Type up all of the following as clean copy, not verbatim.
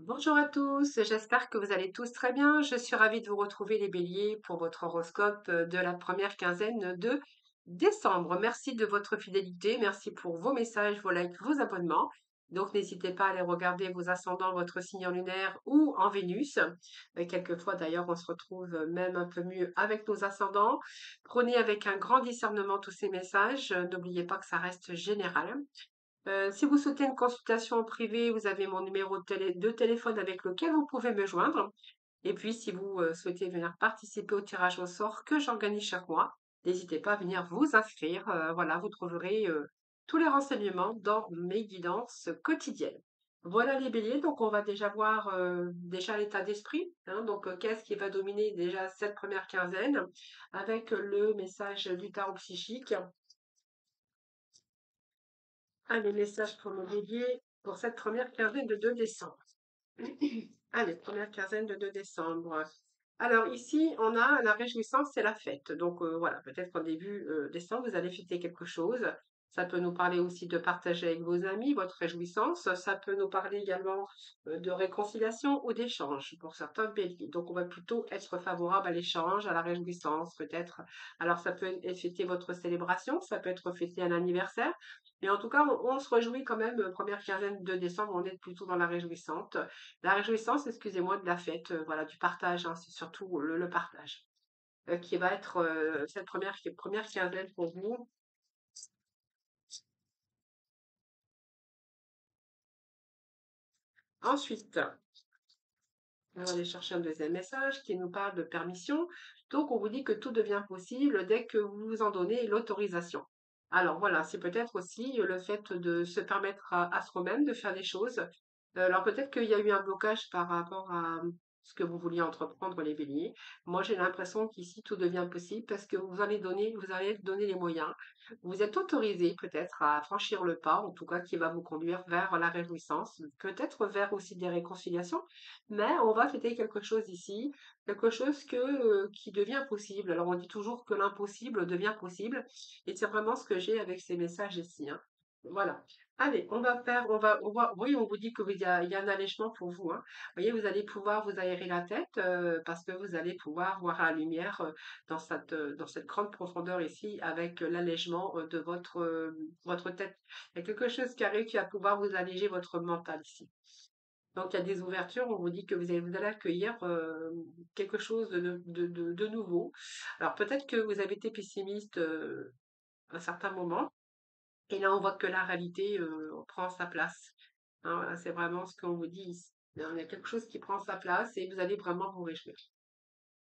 Bonjour à tous, j'espère que vous allez tous très bien. Je suis ravie de vous retrouver les béliers pour votre horoscope de la première quinzaine de décembre. Merci de votre fidélité, merci pour vos messages, vos likes, vos abonnements. Donc n'hésitez pas à aller regarder vos ascendants, votre signe en lunaire ou en Vénus. Quelquefois d'ailleurs on se retrouve même un peu mieux avec nos ascendants. Prenez avec un grand discernement tous ces messages. N'oubliez pas que ça reste général. Si vous souhaitez une consultation en privé, vous avez mon numéro de téléphone avec lequel vous pouvez me joindre. Et puis, si vous souhaitez venir participer au tirage au sort que j'organise chaque mois, n'hésitez pas à venir vous inscrire. Voilà, vous trouverez tous les renseignements dans mes guidances quotidiennes. Voilà les béliers, donc on va déjà voir déjà l'état d'esprit. Donc, qu'est-ce qui va dominer déjà cette première quinzaine avec le message du tarot psychique. Allez, message pour nos béliers pour cette première quinzaine de 2 décembre. Allez, première quinzaine de 2 décembre. Alors ici, on a la réjouissance, c'est la fête. Donc voilà, peut-être qu'en début décembre, vous allez fêter quelque chose. Ça peut nous parler aussi de partager avec vos amis votre réjouissance. Ça peut nous parler également de réconciliation ou d'échange pour certains béliers. Donc on va plutôt être favorable à l'échange, à la réjouissance peut-être. Alors ça peut être fêter votre célébration, ça peut être fêter un anniversaire. Mais en tout cas, on se réjouit quand même, première quinzaine de décembre, on est plutôt dans la réjouissance, excusez-moi, de la fête, voilà, du partage, hein, c'est surtout le partage qui va être cette première quinzaine pour vous. Ensuite, on va aller chercher un deuxième message qui nous parle de permission. Donc, on vous dit que tout devient possible dès que vous vous en donnez l'autorisation. Alors voilà, c'est peut-être aussi le fait de se permettre à soi-même de faire des choses. Alors peut-être qu'il y a eu un blocage par rapport à ce que vous vouliez entreprendre, les béliers. Moi, j'ai l'impression qu'ici, tout devient possible parce que vous allez donner les moyens. Vous êtes autorisé peut-être à franchir le pas, en tout cas qui va vous conduire vers la réjouissance, peut-être vers aussi des réconciliations, mais on va fêter quelque chose ici, quelque chose qui devient possible. Alors on dit toujours que l'impossible devient possible, et c'est vraiment ce que j'ai avec ces messages ici, hein. Voilà. Allez, oui, on vous dit il y a un allègement pour vous, hein. Vous voyez, vous allez pouvoir vous aérer la tête parce que vous allez pouvoir voir la lumière dans cette grande profondeur ici avec l'allègement de votre tête. Il y a quelque chose qui arrive qui va pouvoir vous alléger votre mental ici. Donc, il y a des ouvertures, on vous dit que vous allez accueillir quelque chose de nouveau. Alors, peut-être que vous avez été pessimiste à un certain moment, et là, on voit que la réalité prend sa place. Hein, voilà, c'est vraiment ce qu'on vous dit ici. Hein, il y a quelque chose qui prend sa place et vous allez vraiment vous réjouir.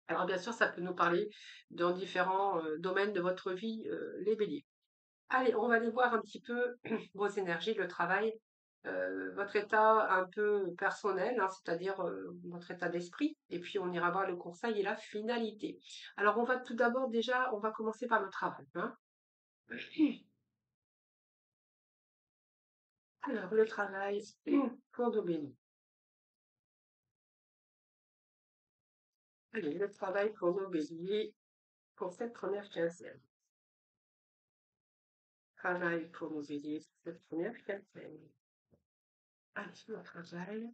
Alors, bien sûr, ça peut nous parler dans différents domaines de votre vie, les béliers. Allez, on va aller voir un petit peu vos énergies, le travail, votre état un peu personnel, hein, c'est-à-dire votre état d'esprit, et puis on ira voir le conseil et la finalité. Alors, on va tout d'abord déjà, on va commencer par le travail, hein. Alors, le travail pour nos bénis. Allez, le travail pour nos béliers pour cette première quinzaine. Travail pour nos béliers pour cette première quinzaine. Allez, le travail.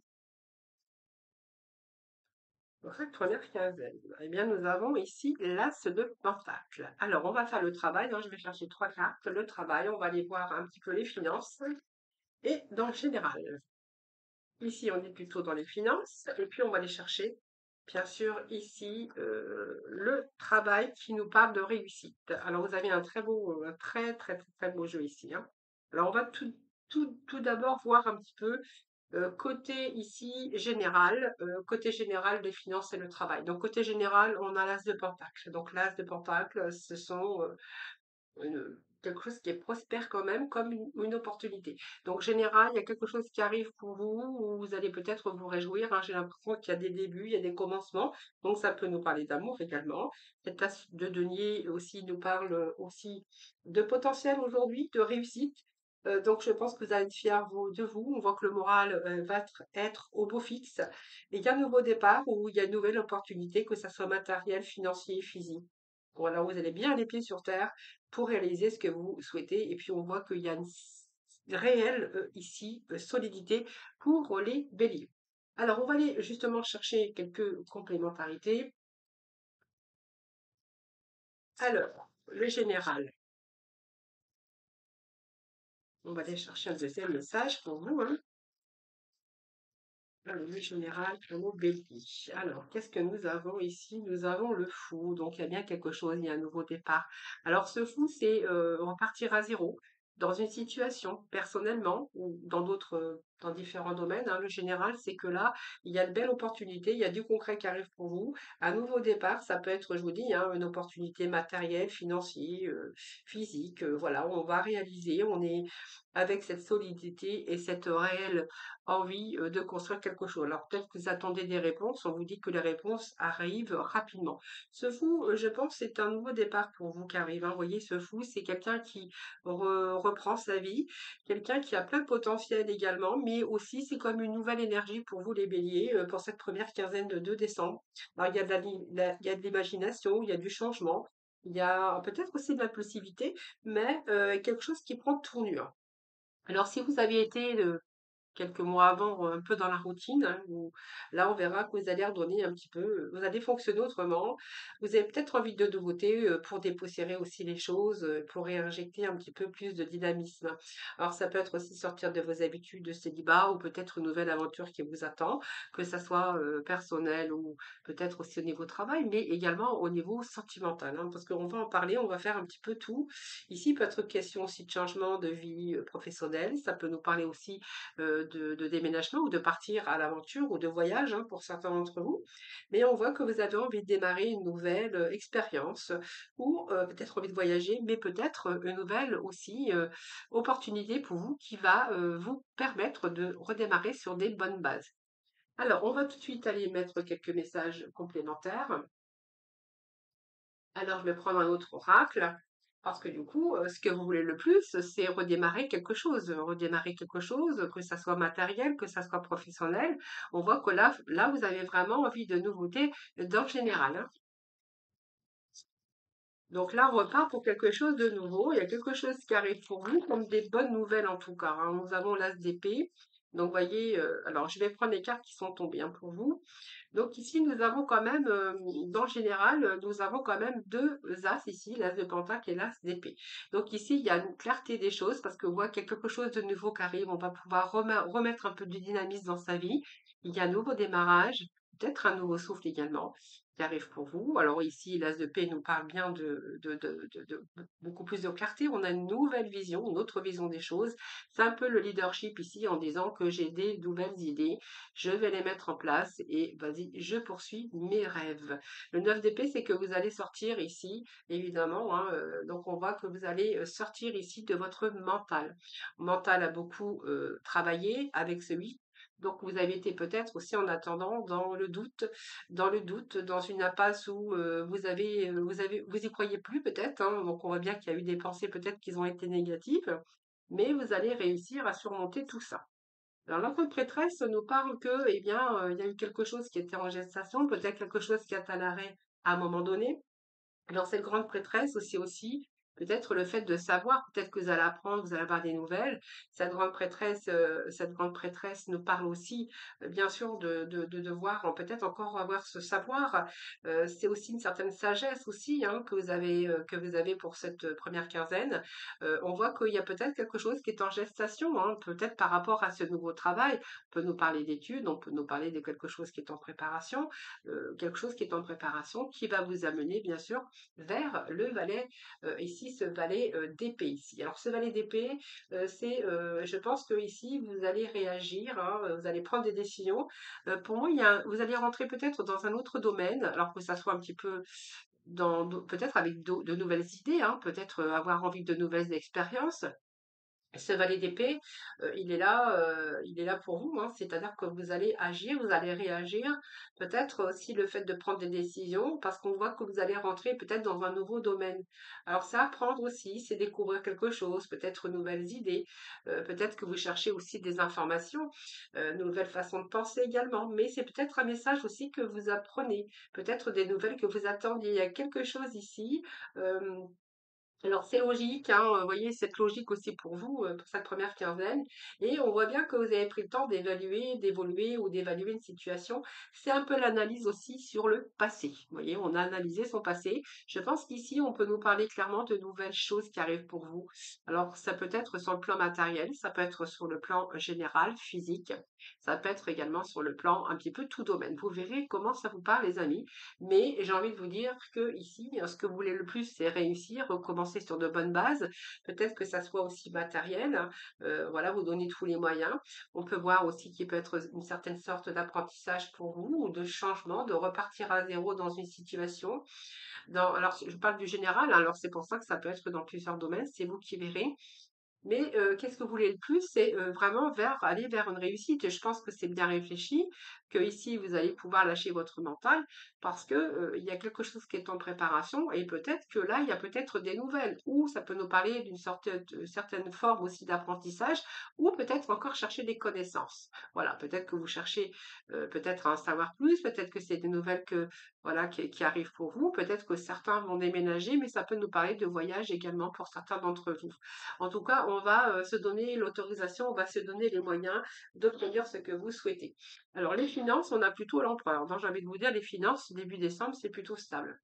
Pour cette première quinzaine, eh bien, nous avons ici l'As de Pentacle. Alors, on va faire le travail, hein, je vais chercher 3 cartes. Le travail, on va aller voir un petit peu les finances et dans le général. Ici, on est plutôt dans les finances et puis on va aller chercher, bien sûr, ici, le travail qui nous parle de réussite. Alors, vous avez un très beau, un très, très, très, très beau jeu ici, hein. Alors, on va tout d'abord voir un petit peu côté ici général, côté général des finances et le travail. Donc côté général, on a l'As de Pentacle. Donc l'As de Pentacle, ce sont quelque chose qui est prospère quand même, comme une opportunité. Donc général, il y a quelque chose qui arrive pour vous, où vous allez peut-être vous réjouir, hein. J'ai l'impression qu'il y a des débuts, il y a des commencements. Donc ça peut nous parler d'amour également. Cette As de denier aussi nous parle aussi de potentiel aujourd'hui, de réussite. Donc, je pense que vous allez être fiers de vous. On voit que le moral va être au beau fixe. Et il y a un nouveau départ ou il y a une nouvelle opportunité, que ça soit matériel, financier, physique. Voilà, vous allez bien les pieds sur terre pour réaliser ce que vous souhaitez. Et puis, on voit qu'il y a une réelle ici solidité pour les béliers. Alors, on va aller justement chercher quelques complémentarités. Alors, le général. On va aller chercher un deuxième message pour vous, hein. Le général pour nos béliers. Alors, qu'est-ce que nous avons ici? Nous avons le fou, donc il y a bien quelque chose, il y a un nouveau départ. Alors, ce fou, c'est repartir à zéro dans une situation, personnellement, ou dans d'autres, dans différents domaines, hein. Le général, c'est que là, il y a de belles opportunités, il y a du concret qui arrive pour vous. Un nouveau départ, ça peut être, je vous dis, hein, une opportunité matérielle, financière, physique, voilà, on va réaliser, on est avec cette solidité et cette réelle envie de construire quelque chose. Alors peut-être que vous attendez des réponses, on vous dit que les réponses arrivent rapidement. Ce fou, je pense, c'est un nouveau départ pour vous qui arrive, hein. Vous voyez, ce fou, c'est quelqu'un qui reprend sa vie, quelqu'un qui a plein de potentiel également, mais aussi c'est comme une nouvelle énergie pour vous les béliers, pour cette première quinzaine de décembre. Alors il y a il y a de l'imagination, il y a du changement, il y a peut-être aussi de l'impulsivité, mais quelque chose qui prend tournure. Alors, si vous aviez été quelques mois avant, un peu dans la routine, hein, là, on verra que vous allez redonner un petit peu, vous allez fonctionner autrement. Vous avez peut-être envie de nouveautés pour dépoussiérer aussi les choses, pour réinjecter un petit peu plus de dynamisme. Alors, ça peut être aussi sortir de vos habitudes de célibat ou peut-être une nouvelle aventure qui vous attend, que ça soit personnel ou peut-être aussi au niveau travail, mais également au niveau sentimental, hein, parce qu'on va en parler, on va faire un petit peu tout. Ici, peut être question aussi de changement de vie professionnelle. Ça peut nous parler aussi de déménagement ou de partir à l'aventure ou de voyage, hein, pour certains d'entre vous. Mais on voit que vous avez envie de démarrer une nouvelle expérience ou peut-être envie de voyager, mais peut-être une nouvelle aussi opportunité pour vous qui va vous permettre de redémarrer sur des bonnes bases. Alors, on va tout de suite aller mettre quelques messages complémentaires. Alors, je vais prendre un autre oracle. Parce que du coup, ce que vous voulez le plus, c'est redémarrer quelque chose, que ça soit matériel, que ça soit professionnel. On voit que là, vous avez vraiment envie de nouveautés dans le général, hein. Donc là, on repart pour quelque chose de nouveau. Il y a quelque chose qui arrive pour vous, comme des bonnes nouvelles en tout cas, hein. Nous avons l'as d'épée. Donc, voyez, alors je vais prendre les cartes qui sont tombées, hein, pour vous. Donc ici, nous avons quand même, dans le général, nous avons quand même deux as ici, l'as de pentacle et l'as d'épée. Donc ici, il y a une clarté des choses parce qu'on voit qu'il y a quelque chose de nouveau qui arrive. On va pouvoir remettre un peu de dynamisme dans sa vie. Il y a un nouveau démarrage, peut-être un nouveau souffle également qui arrive pour vous. Alors ici, l'as de paix nous parle bien de beaucoup plus de clarté. On a une nouvelle vision, une autre vision des choses. C'est un peu le leadership ici en disant que j'ai des nouvelles idées, je vais les mettre en place et vas-y, je poursuis mes rêves. Le 9 d'épée, c'est que vous allez sortir ici, évidemment, hein, donc on voit que vous allez sortir ici de votre mental. Mental a beaucoup travaillé avec ce 8. Donc vous avez été peut-être aussi en attendant dans le doute, dans une impasse où vous y croyez plus peut-être, hein. Donc on voit bien qu'il y a eu des pensées peut-être qui ont été négatives, mais vous allez réussir à surmonter tout ça. Alors, notre prêtresse nous parle que, eh bien, il y a eu quelque chose qui était en gestation, peut-être quelque chose qui est à l'arrêt à un moment donné. Dans cette grande prêtresse, aussi peut-être le fait de savoir, peut-être que vous allez apprendre, vous allez avoir des nouvelles. Cette grande prêtresse nous parle aussi, bien sûr, de devoir peut-être encore avoir ce savoir. C'est aussi une certaine sagesse aussi, hein, que vous avez pour cette première quinzaine. On voit qu'il y a peut-être quelque chose qui est en gestation, hein, peut-être par rapport à ce nouveau travail. On peut nous parler d'études, on peut nous parler de quelque chose qui est en préparation, quelque chose qui est en préparation, qui va vous amener, bien sûr, vers le valet, ici, ce valet d'épée ici. Alors, ce valet d'épée, je pense que ici, vous allez réagir, hein, vous allez prendre des décisions. Pour moi, vous allez rentrer peut-être dans un autre domaine, alors que ça soit un petit peu peut-être avec de nouvelles idées, hein, peut-être avoir envie de nouvelles expériences. Ce valet d'épée, il est là pour vous, hein. C'est-à-dire que vous allez agir, vous allez réagir. Peut-être aussi le fait de prendre des décisions, parce qu'on voit que vous allez rentrer peut-être dans un nouveau domaine. Alors ça, apprendre aussi, c'est découvrir quelque chose, peut-être de nouvelles idées, peut-être que vous cherchez aussi des informations, de nouvelles façons de penser également. Mais c'est peut-être un message aussi que vous apprenez, peut-être des nouvelles que vous attendiez. Il y a quelque chose ici, Alors c'est logique, hein, vous voyez, cette logique aussi pour vous, pour cette première quinzaine et on voit bien que vous avez pris le temps d'évaluer, d'évoluer ou d'évaluer une situation. C'est un peu l'analyse aussi sur le passé. Vous voyez, on a analysé son passé. Je pense qu'ici, on peut nous parler clairement de nouvelles choses qui arrivent pour vous. Alors ça peut être sur le plan matériel, ça peut être sur le plan, général, physique, ça peut être également sur le plan un petit peu tout domaine. Vous verrez comment ça vous parle les amis. Mais j'ai envie de vous dire que ici, ce que vous voulez le plus, c'est réussir, recommencer sur de bonnes bases. Peut-être que ça soit aussi matériel, hein, voilà, vous donnez tous les moyens. On peut voir aussi qu'il peut être une certaine sorte d'apprentissage pour vous ou de changement, de repartir à zéro dans une situation. Alors, je parle du général, hein, alors c'est pour ça que ça peut être dans plusieurs domaines, c'est vous qui verrez. Mais qu'est-ce que vous voulez le plus? C'est vraiment aller vers une réussite. Et je pense que c'est bien réfléchi, que ici vous allez pouvoir lâcher votre mental parce que il y a quelque chose qui est en préparation et peut-être que là, il y a peut-être des nouvelles ou ça peut nous parler d'une sorte de certaine forme aussi d'apprentissage ou peut-être encore chercher des connaissances. Voilà, peut-être que vous cherchez peut-être à en savoir plus, peut-être que c'est des nouvelles voilà, qui arrivent pour vous, peut-être que certains vont déménager, mais ça peut nous parler de voyage également pour certains d'entre vous. En tout cas, on va se donner l'autorisation, on va se donner les moyens d'obtenir ce que vous souhaitez. Alors, les finances, on a plutôt l'empereur. Donc, j'ai envie de vous dire, les finances, début décembre, c'est plutôt stable.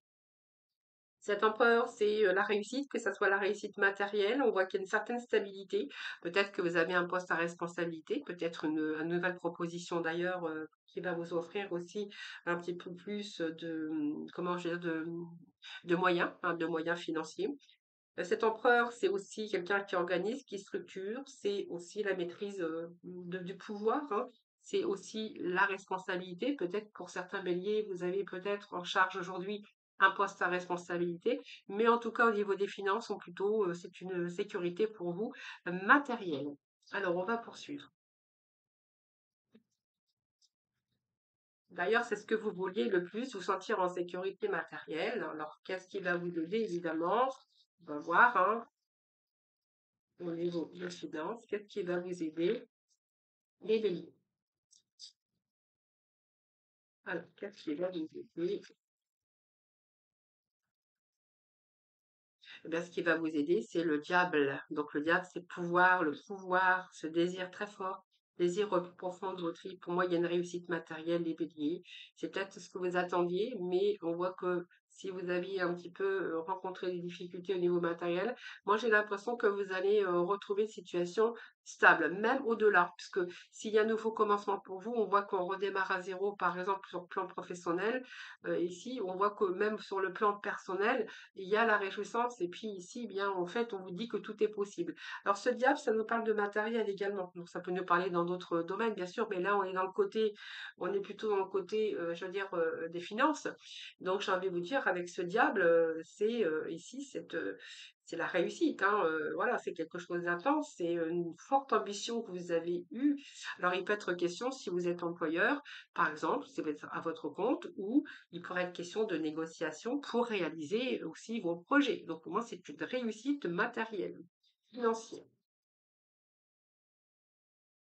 Cet empereur, c'est la réussite, que ce soit la réussite matérielle. On voit qu'il y a une certaine stabilité. Peut-être que vous avez un poste à responsabilité, peut-être une nouvelle proposition d'ailleurs qui va vous offrir aussi un petit peu plus comment je veux dire, de moyens financiers. Cet empereur, c'est aussi quelqu'un qui organise, qui structure, c'est aussi la maîtrise du pouvoir, hein. C'est aussi la responsabilité. Peut-être pour certains béliers, vous avez peut-être en charge aujourd'hui un poste à responsabilité, mais en tout cas au niveau des finances, c'est une sécurité pour vous matérielle. Alors, on va poursuivre. D'ailleurs, c'est ce que vous vouliez le plus, vous sentir en sécurité matérielle. Alors, qu'est-ce qui va vous aider, évidemment? On va voir, hein, au niveau des finances, qu'est-ce qui va vous aider? Les béliers. Alors, qu'est-ce qui va vous aider? Eh bien, ce qui va vous aider, c'est le diable. Donc, le diable, c'est le pouvoir, ce désir très fort, désir profond de votre vie. Pour moi, il y a une réussite matérielle, les béliers. C'est peut-être ce que vous attendiez, mais on voit que si vous aviez un petit peu rencontré des difficultés au niveau matériel, moi, j'ai l'impression que vous allez retrouver une situation stable, même au-delà, puisque s'il y a un nouveau commencement pour vous, on voit qu'on redémarre à zéro, par exemple, sur le plan professionnel. Ici, on voit que même sur le plan personnel, il y a la réjouissance et puis ici, eh bien, en fait, on vous dit que tout est possible. Alors, ce diable, ça nous parle de matériel également. Donc, ça peut nous parler dans d'autres domaines, bien sûr, mais là, on est plutôt dans le côté, je veux dire, des finances. Donc, j'ai envie de vous dire, avec ce diable, c'est ici, c'est la réussite, hein, voilà, c'est quelque chose d'intense, c'est une forte ambition que vous avez eue. Alors, il peut être question, si vous êtes employeur, par exemple, si vous êtes à votre compte, ou il pourrait être question de négociation pour réaliser aussi vos projets. Donc, pour moi, c'est une réussite matérielle, financière.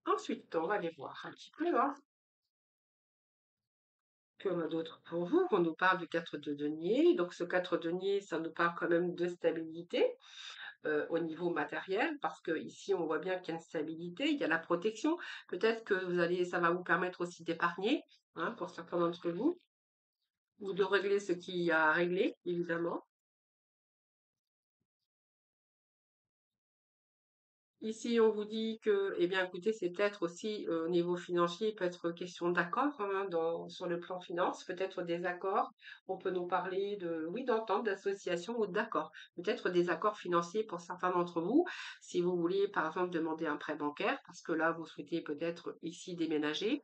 Ensuite, on va aller voir un petit peu hein, que l'on a d'autre pour vous. On nous parle du 4 de denier. Donc, ce 4 de denier, ça nous parle quand même de stabilité au niveau matériel, parce que ici, on voit bien qu'il y a une stabilité, il y a la protection. Peut-être que ça va vous permettre aussi d'épargner, hein, pour certains d'entre vous, ou de régler ce qui a à régler, évidemment. Ici, on vous dit que, eh bien, écoutez, c'est peut-être aussi au niveau financier, il peut être question d'accord hein, sur le plan finance, peut-être des accords. On peut nous parler oui, d'entente, d'association ou d'accords. Peut-être des accords financiers pour certains d'entre vous. Si vous voulez, par exemple, demander un prêt bancaire, parce que là, vous souhaitez peut-être ici déménager,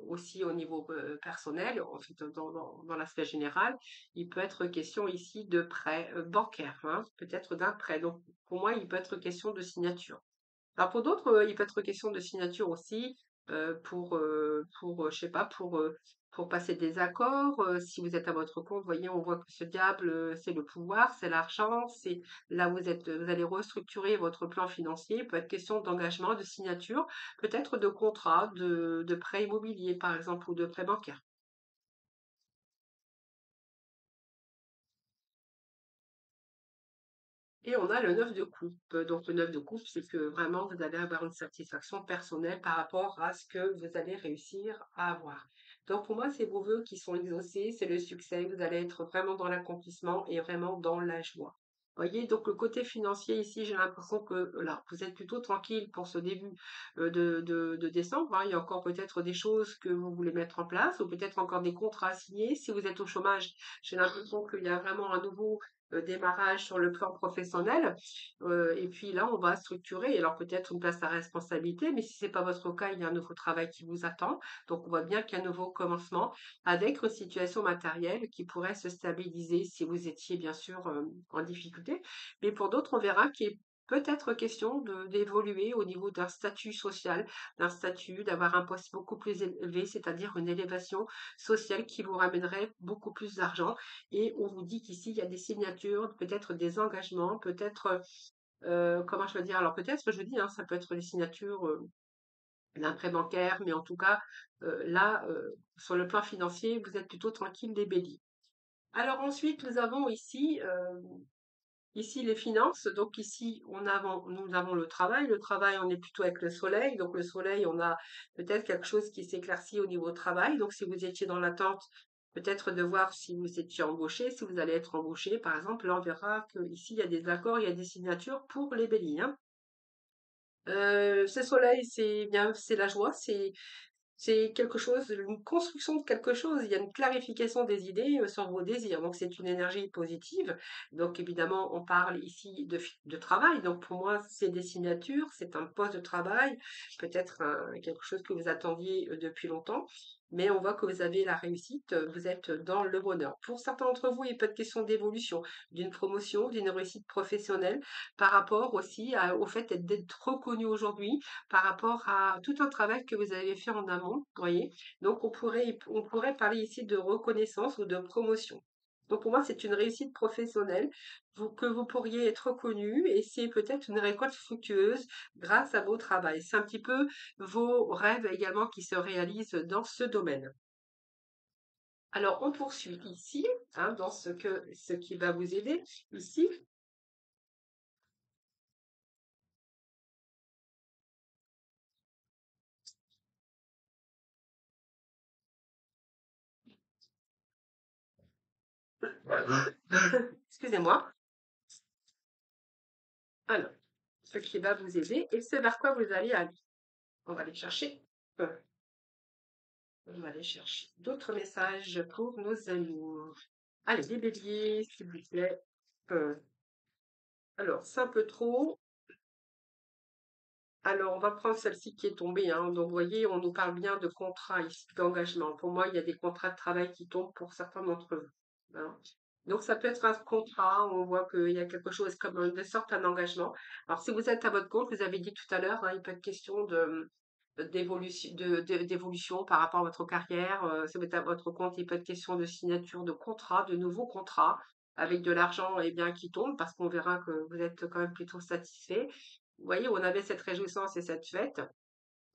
aussi au niveau personnel, en fait, dans l'aspect général, il peut être question ici de prêt bancaire, hein, peut-être d'un prêt. Donc, pour moi, il peut être question de signature. Alors pour d'autres, il peut être question de signature aussi, je sais pas, pour passer des accords. Si vous êtes à votre compte, vous voyez, on voit que ce diable, c'est le pouvoir, c'est l'argent, c'est là où vous allez restructurer votre plan financier. Il peut être question d'engagement, de signature, peut-être de contrat, de prêt immobilier, par exemple, ou de prêt bancaire. Et on a le 9 de coupe. Donc le 9 de coupe, c'est que vraiment vous allez avoir une satisfaction personnelle par rapport à ce que vous allez réussir à avoir. Donc pour moi, c'est vos vœux qui sont exaucés, c'est le succès. Vous allez être vraiment dans l'accomplissement et vraiment dans la joie. Voyez, donc le côté financier ici, j'ai l'impression que là, vous êtes plutôt tranquille pour ce début de décembre, hein. Il y a encore peut-être des choses que vous voulez mettre en place ou peut-être encore des contrats à signer. Si vous êtes au chômage, j'ai l'impression qu'il y a vraiment un nouveau démarrage sur le plan professionnel. Et puis là, on va structurer. Alors peut-être une place à responsabilité, mais si c'est pas votre cas, il y a un nouveau travail qui vous attend. Donc on voit bien qu'il y a un nouveau commencement avec une situation matérielle qui pourrait se stabiliser si vous étiez bien sûr en difficulté. Mais pour d'autres, on verra qu'il est peut-être question d'évoluer au niveau d'un statut social, d'un statut, d'avoir un poste beaucoup plus élevé, c'est-à-dire une élévation sociale qui vous ramènerait beaucoup plus d'argent. Et on vous dit qu'ici, il y a des signatures, peut-être des engagements, peut-être, comment je veux dire, alors peut-être, je dis, hein, ça peut être des signatures d'un prêt bancaire, mais en tout cas, là, sur le plan financier, vous êtes plutôt tranquille des béliers. Alors ensuite, nous avons ici, ici les finances. Donc ici, nous avons le travail. Le travail, on est plutôt avec le soleil. Donc le soleil, on a peut-être quelque chose qui s'éclaircit au niveau travail. Donc si vous étiez dans l'attente, peut-être de voir si vous étiez embauché, si vous allez être embauché, par exemple, là on verra qu'ici, il y a des accords, il y a des signatures pour les béliers, hein. Ce soleil, c'est bien, c'est la joie, c'est quelque chose, une construction de quelque chose, il y a une clarification des idées sur vos désirs. Donc c'est une énergie positive. Donc évidemment, on parle ici de travail. Donc pour moi, c'est des signatures, c'est un poste de travail, peut-être quelque chose que vous attendiez depuis longtemps. Mais on voit que vous avez la réussite, vous êtes dans le bonheur. Pour certains d'entre vous, il peut être question d'évolution, d'une promotion, d'une réussite professionnelle, par rapport aussi au fait d'être reconnu aujourd'hui par rapport à tout un travail que vous avez fait en amont, vous voyez. Donc on pourrait parler ici de reconnaissance ou de promotion. Donc pour moi, c'est une réussite professionnelle que vous pourriez être reconnu et c'est peut-être une récolte fructueuse grâce à vos travail. C'est un petit peu vos rêves également qui se réalisent dans ce domaine. Alors on poursuit ici, hein, dans ce qui va vous aider ici. Excusez-moi. Alors, ce qui va vous aider et ce vers quoi vous allez aller. On va aller chercher, euh, on va aller chercher d'autres messages pour nos amis. Allez, les béliers, s'il vous plaît. Euh, alors, c'est un peu trop. Alors, on va prendre celle-ci qui est tombée, hein. Donc, vous voyez, on nous parle bien de contrat ici, d'engagement. Pour moi, il y a des contrats de travail qui tombent pour certains d'entre vous, hein. Donc, ça peut être un contrat, on voit qu'il y a quelque chose comme de sorte un engagement. Alors, si vous êtes à votre compte, vous avez dit tout à l'heure, hein, il peut être question d'évolution par rapport à votre carrière. Si vous êtes à votre compte, il peut être question de signature de contrat, de nouveaux contrats, avec de l'argent et bien qui tombe, parce qu'on verra que vous êtes quand même plutôt satisfait. Vous voyez, on avait cette réjouissance et cette fête.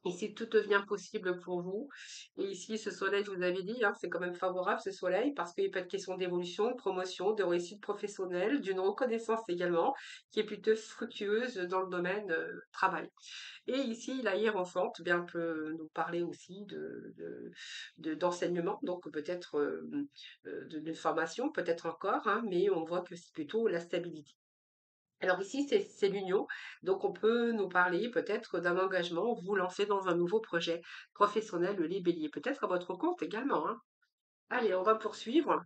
Ici, tout devient possible pour vous. Et ici, ce soleil, je vous avais dit, hein, c'est quand même favorable, ce soleil, parce qu'il peut être question d'évolution, de promotion, de réussite professionnelle, d'une reconnaissance également, qui est plutôt fructueuse dans le domaine travail. Et ici, la hiérophante, bien, peut nous parler aussi d'enseignement, donc peut-être de formation, peut-être encore, hein, mais on voit que c'est plutôt la stabilité. Alors ici, c'est l'union, donc on peut nous parler peut-être d'un engagement, vous lancer dans un nouveau projet professionnel, les béliers, peut-être à votre compte également, hein. Allez, on va poursuivre.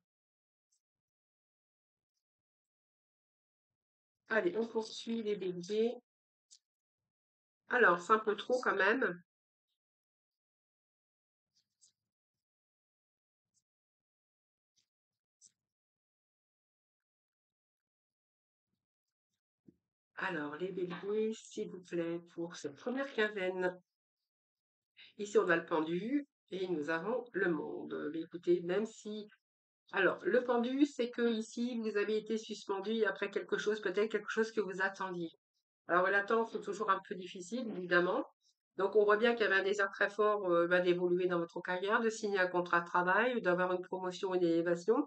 Allez, on poursuit les béliers. Alors, c'est un peu trop quand même. Alors, les béliers, s'il vous plaît, pour cette première quinzaine. Ici, on a le pendu et nous avons le monde. Mais écoutez, même si... Alors, le pendu, c'est que ici, vous avez été suspendu après quelque chose, peut-être quelque chose que vous attendiez. Alors, l'attente, c'est toujours un peu difficile, évidemment. Donc, on voit bien qu'il y avait un désir très fort d'évoluer dans votre carrière, de signer un contrat de travail, d'avoir une promotion, une élévation.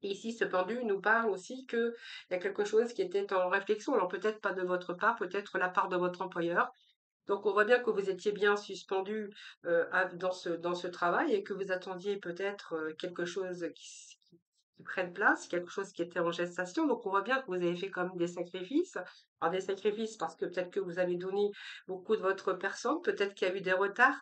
Et ici, ce pendu nous parle aussi qu'il y a quelque chose qui était en réflexion, alors peut-être pas de votre part, peut-être la part de votre employeur. Donc, on voit bien que vous étiez bien suspendu dans ce travail et que vous attendiez peut-être quelque chose qui prenne place, quelque chose qui était en gestation. Donc, on voit bien que vous avez fait comme des sacrifices. Alors, des sacrifices parce que peut-être que vous avez donné beaucoup de votre personne, peut-être qu'il y a eu des retards,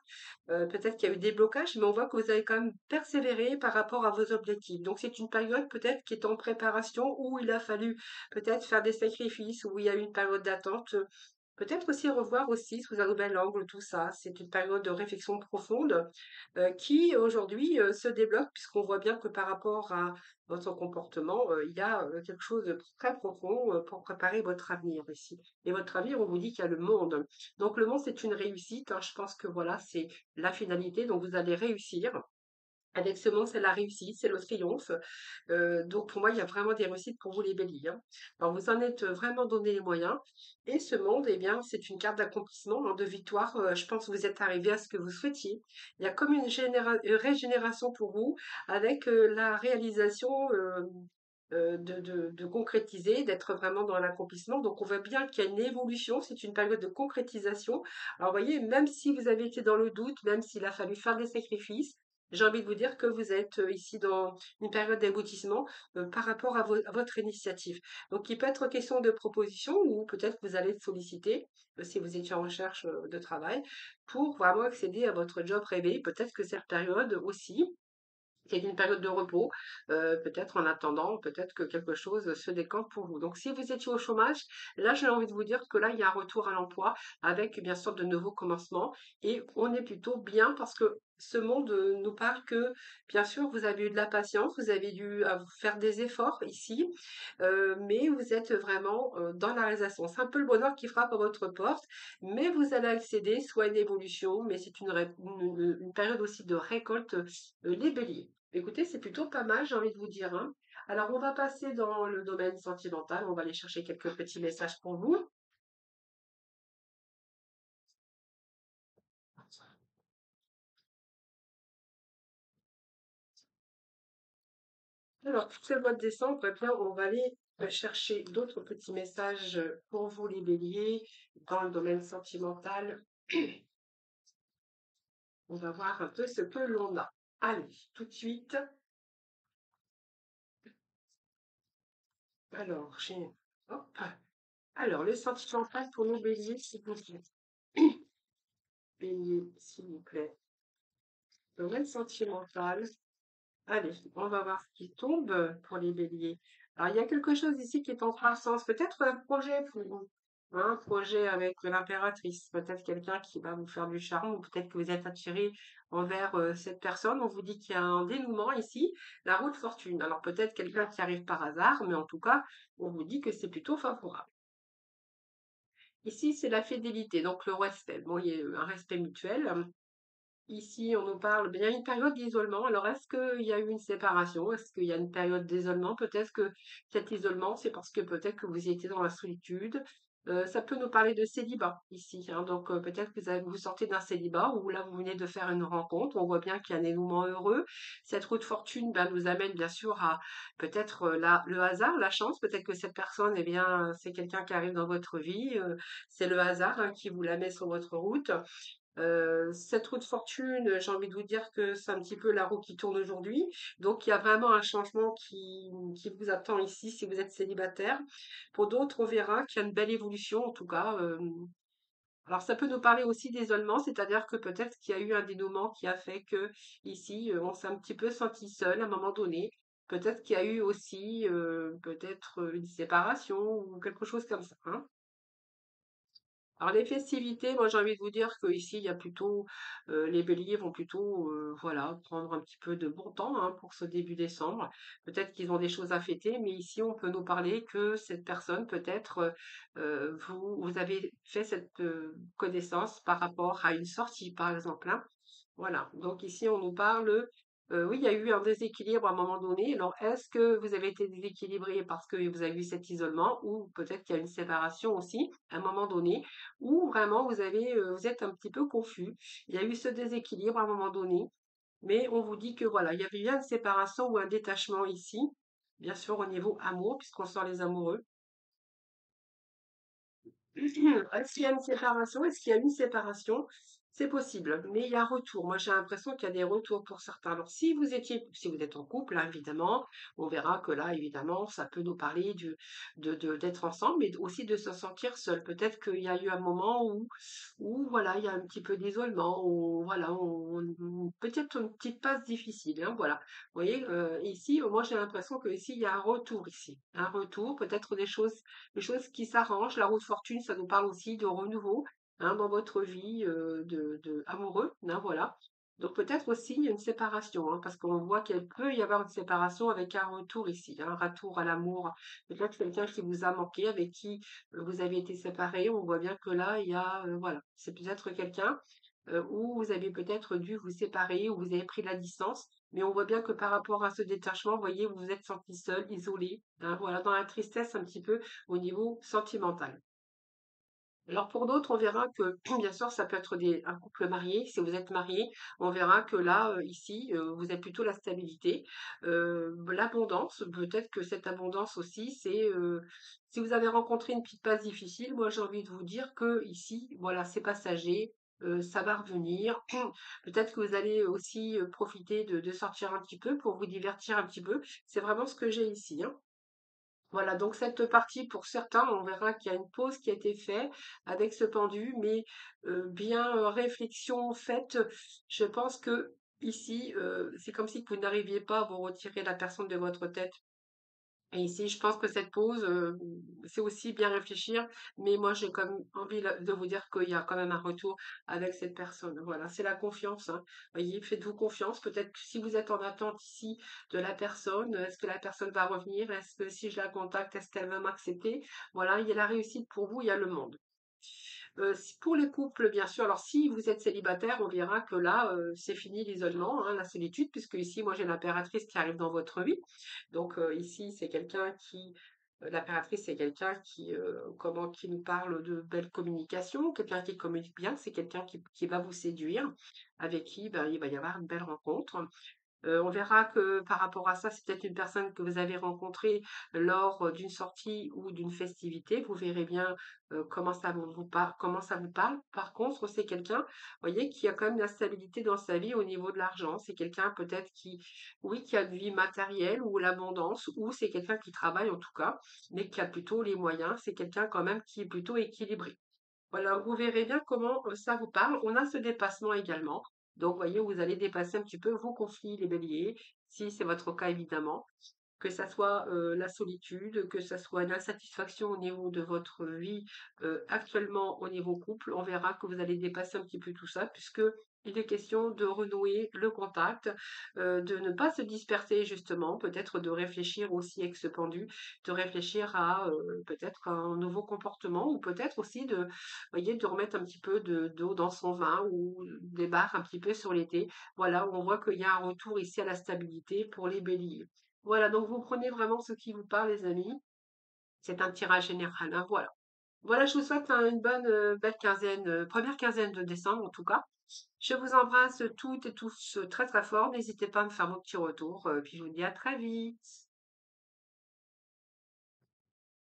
peut-être qu'il y a eu des blocages, mais on voit que vous avez quand même persévéré par rapport à vos objectifs. Donc, c'est une période peut-être qui est en préparation où il a fallu peut-être faire des sacrifices, où il y a eu une période d'attente. Peut-être aussi revoir aussi sous un nouvel angle tout ça. C'est une période de réflexion profonde qui aujourd'hui se débloque puisqu'on voit bien que par rapport à votre comportement, il y a quelque chose de très profond pour préparer votre avenir ici. Et votre avenir, on vous dit qu'il y a le monde. Donc le monde, c'est une réussite, hein. Je pense que voilà, c'est la finalité. Donc vous allez réussir. Avec ce monde, c'est la réussite, c'est le triomphe. Donc pour moi, il y a vraiment des réussites pour vous les béliers, hein. Alors vous en êtes vraiment donné les moyens. Et ce monde, eh bien, c'est une carte d'accomplissement, hein, de victoire. Je pense que vous êtes arrivé à ce que vous souhaitiez. Il y a comme une régénération pour vous avec la réalisation de concrétiser, d'être vraiment dans l'accomplissement. Donc on voit bien qu'il y a une évolution, c'est une période de concrétisation. Alors vous voyez, même si vous avez été dans le doute, même s'il a fallu faire des sacrifices, j'ai envie de vous dire que vous êtes ici dans une période d'aboutissement par rapport à votre initiative. Donc, il peut être question de proposition ou peut-être que vous allez être sollicité si vous étiez en recherche de travail pour vraiment accéder à votre job rêvé. Peut-être que cette période aussi, c'est une période de repos, peut-être en attendant, peut-être que quelque chose se décante pour vous. Donc si vous étiez au chômage, là j'ai envie de vous dire que là il y a un retour à l'emploi avec bien sûr de nouveaux commencements et on est plutôt bien parce que ce monde nous parle que bien sûr vous avez eu de la patience, vous avez dû faire des efforts ici, mais vous êtes vraiment dans la réalisation. C'est un peu le bonheur qui frappe à votre porte, mais vous allez accéder soit à une évolution, mais c'est une période aussi de récolte les béliers. Écoutez, c'est plutôt pas mal, j'ai envie de vous dire, hein. Alors, on va passer dans le domaine sentimental. On va aller chercher quelques petits messages pour vous. Alors, pour ce mois de décembre, eh bien, on va aller chercher d'autres petits messages pour vous, les béliers, dans le domaine sentimental. On va voir un peu ce que l'on a. Allez, tout de suite. Alors, j'ai... Hop. Alors, le sentimental pour nos béliers, s'il vous plaît. Bélier, s'il vous plaît. Domaine sentimental. Allez, on va voir ce qui tombe pour les béliers. Alors, il y a quelque chose ici qui est en croissance. Peut-être un projet pour vous. Hein, un projet avec l'impératrice. Peut-être quelqu'un qui va vous faire du charme ou peut-être que vous êtes attiré envers cette personne. On vous dit qu'il y a un dénouement ici, la roue de fortune. Alors, peut-être quelqu'un qui arrive par hasard, mais en tout cas, on vous dit que c'est plutôt favorable. Ici, c'est la fidélité, donc le respect. Bon, il y a un respect mutuel. Ici, on nous parle, il y a une période d'isolement. Alors, est-ce qu'il y a eu une séparation? Est-ce qu'il y a une période d'isolement? Peut-être que cet isolement, c'est parce que peut-être que vous étiez dans la solitude. Ça peut nous parler de célibat ici, hein. Donc, peut-être que vous sortez d'un célibat ou là, vous venez de faire une rencontre. On voit bien qu'il y a un dénouement heureux. Cette roue de fortune, ben, nous amène bien sûr à peut-être le hasard, la chance. Peut-être que cette personne, eh bien, c'est quelqu'un qui arrive dans votre vie. C'est le hasard, hein, qui vous la met sur votre route. Cette roue de fortune, j'ai envie de vous dire que c'est un petit peu la roue qui tourne aujourd'hui. Donc, il y a vraiment un changement qui vous attend ici si vous êtes célibataire. Pour d'autres, on verra qu'il y a une belle évolution, en tout cas. Alors, ça peut nous parler aussi d'isolement, c'est-à-dire que peut-être qu'il y a eu un dénouement qui a fait que ici, on s'est un petit peu senti seul à un moment donné. Peut-être qu'il y a eu aussi peut-être une séparation ou quelque chose comme ça, hein. Alors les festivités, moi j'ai envie de vous dire qu'ici il y a plutôt les béliers vont plutôt voilà prendre un petit peu de bon temps hein, pour ce début décembre. Peut-être qu'ils ont des choses à fêter, mais ici on peut nous parler que cette personne peut-être vous avez fait cette connaissance par rapport à une sortie par exemple, hein. Voilà, donc ici on nous parle, oui, il y a eu un déséquilibre à un moment donné. Alors, est-ce que vous avez été déséquilibré parce que vous avez eu cet isolement ou peut-être qu'il y a une séparation aussi à un moment donné, ou vraiment vous êtes un petit peu confus. Il y a eu ce déséquilibre à un moment donné, mais on vous dit que voilà, il y avait bien une séparation ou un détachement ici. bien sûr, au niveau amour, puisqu'on sort les amoureux. Est-ce qu'il y a une séparation? Est-ce qu'il y a une séparation? C'est possible, mais il y a un retour. Moi, j'ai l'impression qu'il y a des retours pour certains. Alors, si vous êtes en couple, hein, évidemment, on verra que là, évidemment, ça peut nous parler d'être ensemble, mais aussi de se sentir seul. Peut-être qu'il y a eu un moment où voilà, il y a un petit peu d'isolement, où voilà, peut-être une petite passe difficile, hein, voilà. Vous voyez, ici, moi, j'ai l'impression que ici, il y a un retour ici, un retour, peut-être des choses qui s'arrangent. La roue de fortune, ça nous parle aussi de renouveau, hein, dans votre vie de amoureux, hein, voilà. Donc peut-être aussi il y a une séparation, hein, parce qu'on voit qu'il peut y avoir une séparation avec un retour ici, hein, un retour à l'amour. Peut-être quelqu'un qui vous a manqué, avec qui vous avez été séparés. On voit bien que là, il y a, voilà, c'est peut-être quelqu'un où vous avez peut-être dû vous séparer, où vous avez pris la distance. Mais on voit bien que par rapport à ce détachement, vous voyez, vous vous êtes senti seul, isolé, hein, voilà, dans la tristesse un petit peu au niveau sentimental. Alors pour d'autres, on verra que, bien sûr, ça peut être un couple marié. Si vous êtes marié, on verra que là, ici, vous avez plutôt la stabilité, l'abondance. Peut-être que cette abondance aussi, si vous avez rencontré une petite passe difficile, moi j'ai envie de vous dire que ici, voilà, c'est passager. Ça va revenir. Peut-être que vous allez aussi profiter de sortir un petit peu pour vous divertir un petit peu. C'est vraiment ce que j'ai ici, hein. Voilà, donc cette partie, pour certains, on verra qu'il y a une pause qui a été faite avec ce pendu, mais bien réflexion faite, je pense que ici, c'est comme si vous n'arriviez pas à vous retirer la personne de votre tête. Et ici, je pense que cette pause, c'est aussi bien réfléchir, mais moi, j'ai quand même envie de vous dire qu'il y a quand même un retour avec cette personne. Voilà, c'est la confiance, hein. Voyez, faites-vous confiance. Peut-être que si vous êtes en attente ici de la personne, est-ce que la personne va revenir? Est-ce que si je la contacte, est-ce qu'elle va m'accepter? Voilà, il y a la réussite pour vous, il y a le monde. Pour les couples, bien sûr, alors si vous êtes célibataire, on verra que là, c'est fini l'isolement, hein, la solitude, puisque ici, moi, j'ai l'impératrice qui arrive dans votre vie. Donc ici, c'est quelqu'un l'impératrice, c'est quelqu'un qui nous parle de belle communication, quelqu'un qui communique bien, c'est quelqu'un qui va vous séduire, avec qui ben, il va y avoir une belle rencontre. On verra que par rapport à ça, c'est peut-être une personne que vous avez rencontrée lors d'une sortie ou d'une festivité. Vous verrez bien comment ça vous parle. Par contre, c'est quelqu'un, vous voyez, qui a quand même la stabilité dans sa vie au niveau de l'argent. C'est quelqu'un peut-être oui, qui a une vie matérielle ou l'abondance, ou c'est quelqu'un qui travaille en tout cas, mais qui a plutôt les moyens. C'est quelqu'un quand même qui est plutôt équilibré. Voilà, vous verrez bien comment ça vous parle. On a ce dépassement également. Donc, vous voyez, vous allez dépasser un petit peu vos conflits, les béliers, si c'est votre cas évidemment, que ça soit la solitude, que ça soit l'insatisfaction au niveau de votre vie actuellement au niveau couple, on verra que vous allez dépasser un petit peu tout ça, puisque il est question de renouer le contact, de ne pas se disperser justement, peut-être de réfléchir aussi avec ce pendu, de réfléchir à peut-être un nouveau comportement, ou peut-être aussi voyez, de remettre un petit peu d'eau dans son vin, ou des barres un petit peu sur l'été. Voilà, on voit qu'il y a un retour ici à la stabilité pour les béliers. Voilà, donc vous prenez vraiment ce qui vous parle, les amis. C'est un tirage général, hein, voilà. Voilà, je vous souhaite une bonne, belle quinzaine, première quinzaine de décembre en tout cas. Je vous embrasse toutes et tous très très fort. N'hésitez pas à me faire vos petits retours, puis je vous dis à très vite.